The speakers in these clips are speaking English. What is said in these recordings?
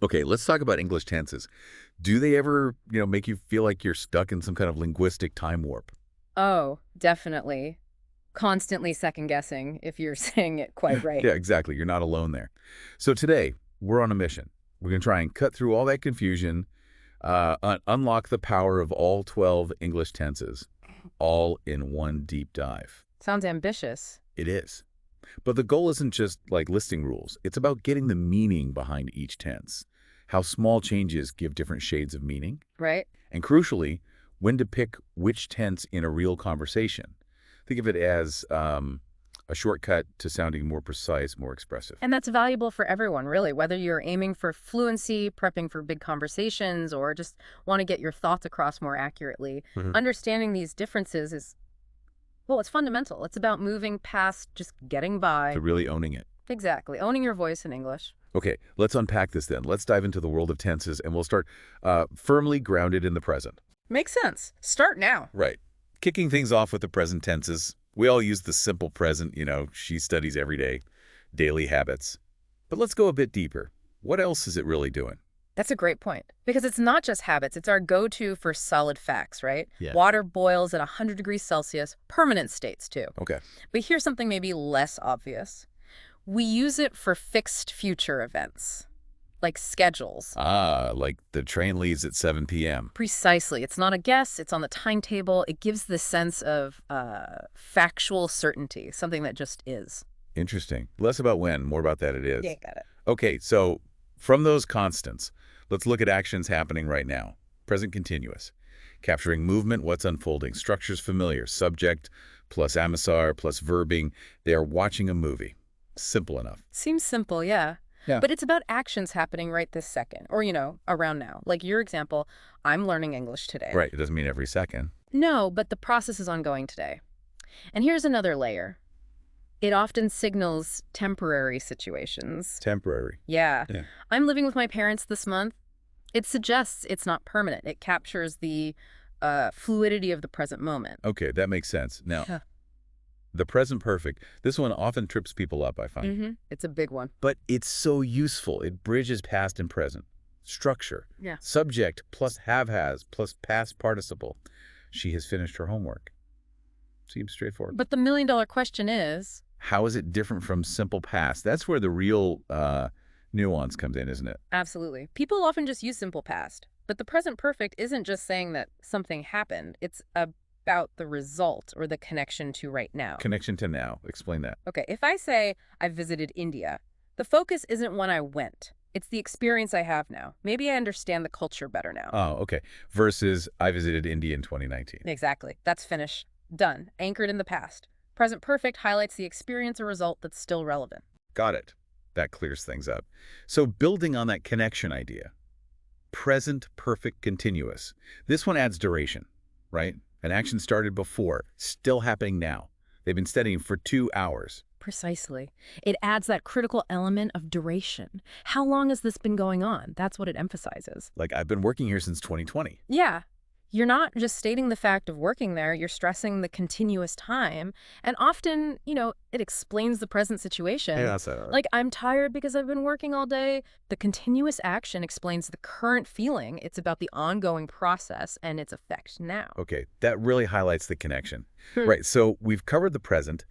Okay, let's talk about English tenses. Do they ever, make you feel like you're stuck in some kind of linguistic time warp? Oh, definitely. Constantly second guessing if you're saying it quite right. Yeah, exactly. You're not alone there. So today, we're on a mission. We're going to try and cut through all that confusion, unlock the power of all 12 English tenses, all in one deep dive. Sounds ambitious, It is. But the goal isn't just like listing rules. It's about getting the meaning behind each tense, how small changes give different shades of meaning, right? and crucially, when to pick which tense in a real conversation. Think of it as a shortcut to sounding more precise, more expressive. And that's valuable for everyone, really, whether you're aiming for fluency, prepping for big conversations, or just want to get your thoughts across more accurately. Mhm. Understanding these differences is, well, it's fundamental. It's about moving past just getting by. To really owning it. Exactly. Owning your voice in English. Okay, let's unpack this then. Let's dive into the world of tenses, and we'll start firmly grounded in the present. Makes sense. Start now. Right. Kicking things off with the present tenses. We all use the simple present, she studies every day, daily habits. But let's go a bit deeper. What else is it really doing? That's a great point. Because it's not just habits, it's our go-to for solid facts, right? Yeah. Water boils at 100 degrees Celsius, permanent states too. Okay. But here's something maybe less obvious. We use it for fixed future events, like schedules. Ah, like the train leaves at 7 p.m. Precisely. It's not a guess, it's on the timetable. It gives the sense of factual certainty, something that just is. Interesting. Less about when, more about that it is. Yeah, got it. Okay, so from those constants, let's look at actions happening right now. Present continuous. Capturing movement, what's unfolding. Structure's familiar. Subject plus amesar plus verbing. They are watching a movie. Simple enough. Seems simple, yeah. Yeah. But it's about actions happening right this second, or, around now. Like your example, I'm learning English today. Right. It doesn't mean every second. No, but the process is ongoing today. And here's another layer. It often signals temporary situations. Temporary. Yeah. Yeah. I'm living with my parents this month. It suggests it's not permanent. It captures the fluidity of the present moment. Okay, that makes sense. Now, Yeah. the present perfect, this one often trips people up, I find. It's a big one. But it's so useful. It bridges past and present. Structure. Yeah. Subject plus have-has plus past participle. She has finished her homework. Seems straightforward. But the million-dollar question is, How is it different from simple past? That's where the real nuance comes in, isn't it? absolutely. People often just use simple past. But the present perfect isn't just saying that something happened. It's about the result or the connection to right now. Connection to now. Explain that. Okay, if I say I visited India, the focus isn't when I went. It's the experience I have now. Maybe I understand the culture better now. Oh, okay. Versus I visited India in 2019. Exactly. That's finished. Done. Anchored in the past. Present perfect highlights the experience or result that's still relevant. Got it. That clears things up. So building on that connection idea, present perfect continuous. This one adds duration, right? An action started before, still happening now. They've been studying for 2 hours. Precisely. It adds that critical element of duration. How long has this been going on? That's what it emphasizes. Like, I've been working here since 2020. Yeah. You're not just stating the fact of working there, you're stressing the continuous time. And often, it explains the present situation. Yeah, that's it. Like, I'm tired because I've been working all day. The continuous action explains the current feeling. It's about the ongoing process and its effect now. Okay, that really highlights the connection. Right, so we've covered the present.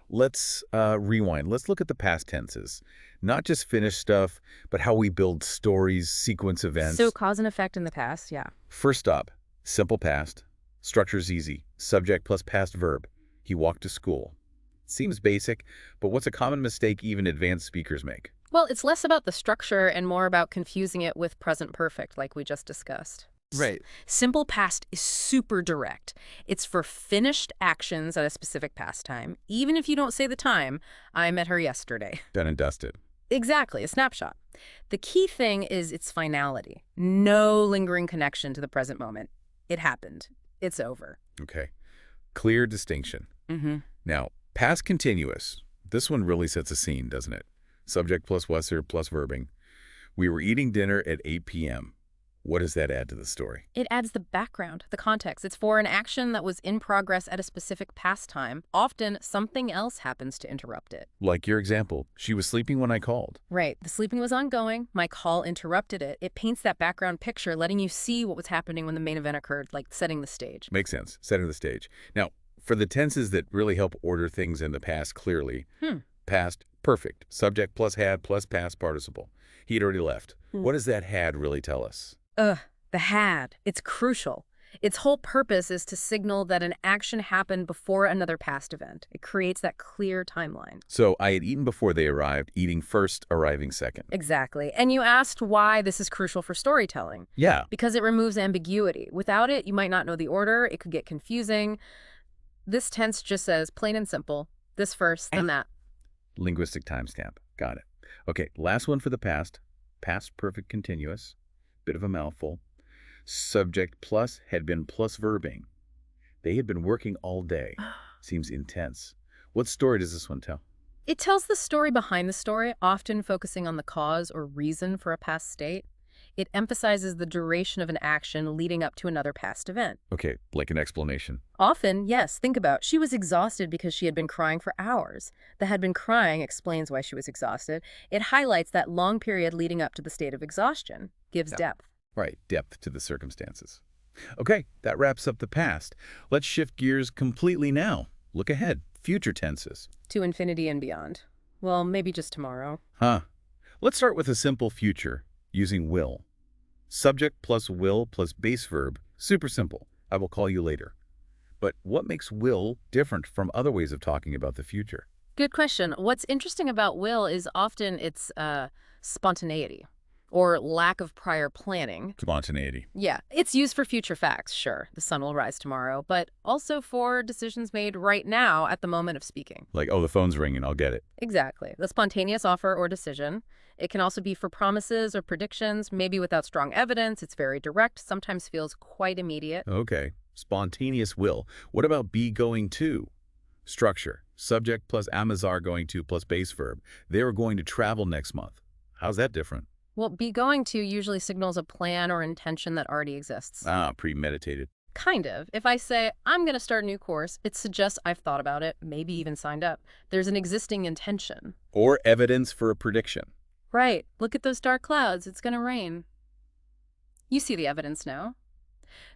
Let's rewind. Let's look at the past tenses. Not just finished stuff, but how we build stories, sequence events. So cause and effect in the past, yeah. First up, simple past. Structure's easy. Subject plus past verb. He walked to school. Seems basic, but what's a common mistake even advanced speakers make? Well, it's less about the structure and more about confusing it with present perfect, like we just discussed. Right. Simple past is super direct. It's for finished actions at a specific past time. Even if you don't say the time, I met her yesterday. Done and dusted. Exactly, a snapshot. The key thing is its finality. No lingering connection to the present moment. It happened. It's over. Okay. Clear distinction. Now, past continuous. This one really sets a scene, doesn't it? Subject plus was plus verbing. We were eating dinner at 8 p.m. What does that add to the story? It adds the background, the context. It's for an action that was in progress at a specific past time. Often, something else happens to interrupt it. Like your example, she was sleeping when I called. Right. The sleeping was ongoing. My call interrupted it. It paints that background picture, letting you see what was happening when the main event occurred, like setting the stage. Makes sense. Setting the stage. Now, for the tenses that really help order things in the past clearly, past, perfect, subject plus had plus past participle. He had already left. What does that had really tell us? The had. It's crucial. Its whole purpose is to signal that an action happened before another past event. It creates that clear timeline. So I had eaten before they arrived, eating first, arriving second. Exactly. And you asked why this is crucial for storytelling. Yeah. Because it removes ambiguity. Without it, you might not know the order. It could get confusing. This tense just says, plain and simple, this first, then that. Linguistic timestamp. Got it. Okay, last one for the past. Past perfect continuous. Bit of a mouthful. Subject plus had been plus verbing. They had been working all day. Seems intense. What story does this one tell? It tells the story behind the story, often focusing on the cause or reason for a past state. It emphasizes the duration of an action leading up to another past event. Okay, like an explanation. Often, yes, think about, she was exhausted because she had been crying for hours. The had been crying explains why she was exhausted. It highlights that long period leading up to the state of exhaustion, gives depth. Right, depth to the circumstances. Okay, that wraps up the past. Let's shift gears completely now. Look ahead, future tenses. To infinity and beyond. Well, maybe just tomorrow. Let's start with a simple future using will. Subject plus will plus base verb. Super simple. I will call you later. But what makes will different from other ways of talking about the future? Good question. What's interesting about will is often its spontaneity or lack of prior planning. Spontaneity. Yeah, it's used for future facts, sure. The sun will rise tomorrow, but also for decisions made right now at the moment of speaking. Like, oh, the phone's ringing, I'll get it. Exactly. The spontaneous offer or decision. It can also be for promises or predictions, maybe without strong evidence. It's very direct, sometimes feels quite immediate. Okay, spontaneous will. What about be going to? Structure. Subject plus amazar going to plus base verb. They are going to travel next month. How's that different? Well, be going to usually signals a plan or intention that already exists. Premeditated. Kind of. If I say, I'm going to start a new course, it suggests I've thought about it, maybe even signed up. There's an existing intention. Or evidence for a prediction. Right. Look at those dark clouds. It's going to rain. You see the evidence now.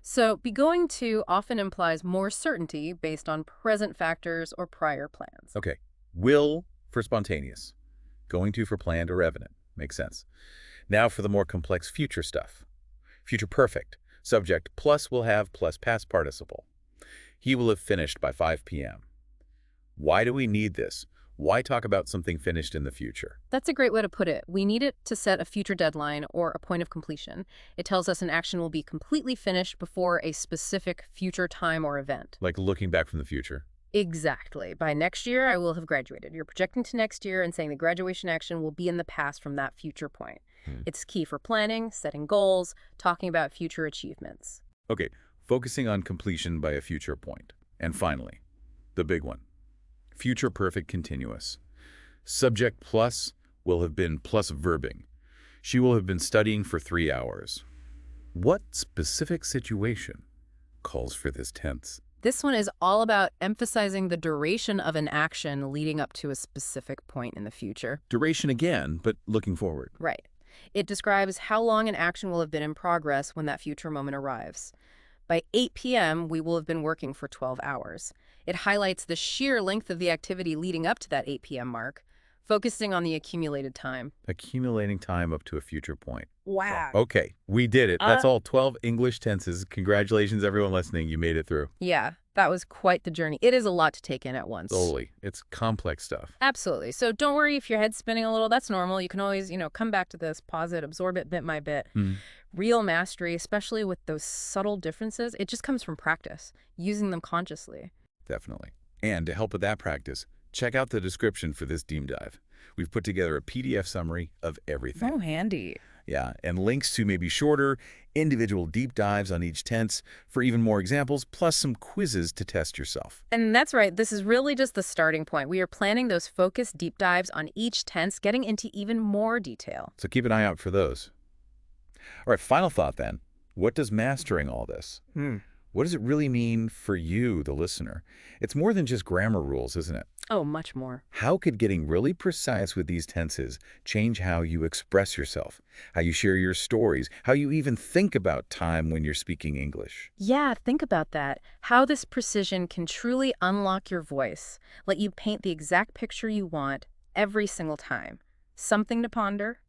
So, be going to often implies more certainty based on present factors or prior plans. Okay. Will for spontaneous. Going to for planned or evident. Makes sense. Now for the more complex future stuff. Future perfect. Subject plus will have plus past participle. He will have finished by 5 p.m. Why do we need this? Why talk about something finished in the future? That's a great way to put it. We need it to set a future deadline or a point of completion. It tells us an action will be completely finished before a specific future time or event. Like looking back from the future. Exactly. By next year, I will have graduated. You're projecting to next year and saying the graduation action will be in the past from that future point. It's key for planning, setting goals, talking about future achievements. Okay, focusing on completion by a future point. And finally, the big one. Future perfect continuous. Subject plus will have been plus verbing. She will have been studying for 3 hours. What specific situation calls for this tense? This one is all about emphasizing the duration of an action leading up to a specific point in the future. Duration again, but looking forward. Right. It describes how long an action will have been in progress when that future moment arrives. By 8 p.m., we will have been working for 12 hours. It highlights the sheer length of the activity leading up to that 8 p.m. mark, focusing on the accumulated time. Accumulating time up to a future point. Wow. Okay, we did it. That's all 12 English tenses. Congratulations, everyone listening. You made it through. Yeah, that was quite the journey. It is a lot to take in at once. Totally. It's complex stuff. Absolutely. So don't worry if your head's spinning a little. That's normal. You can always, come back to this, pause it, absorb it bit by bit. Real mastery, especially with those subtle differences, it just comes from practice, using them consciously. Definitely. And to help with that practice, check out the description for this deep dive. We've put together a PDF summary of everything. Oh, handy. Yeah, and links to maybe shorter, individual deep dives on each tense for even more examples, plus some quizzes to test yourself. And that's right. This is really just the starting point. We are planning those focused deep dives on each tense, getting into even more detail. So keep an eye out for those. All right, final thought then. What does mastering all this? Hmm. What does it really mean for you, the listener? It's more than just grammar rules, isn't it? Oh, much more. How could getting really precise with these tenses change how you express yourself, how you share your stories, how you even think about time when you're speaking English? Yeah, think about that. How this precision can truly unlock your voice, let you paint the exact picture you want every single time. Something to ponder.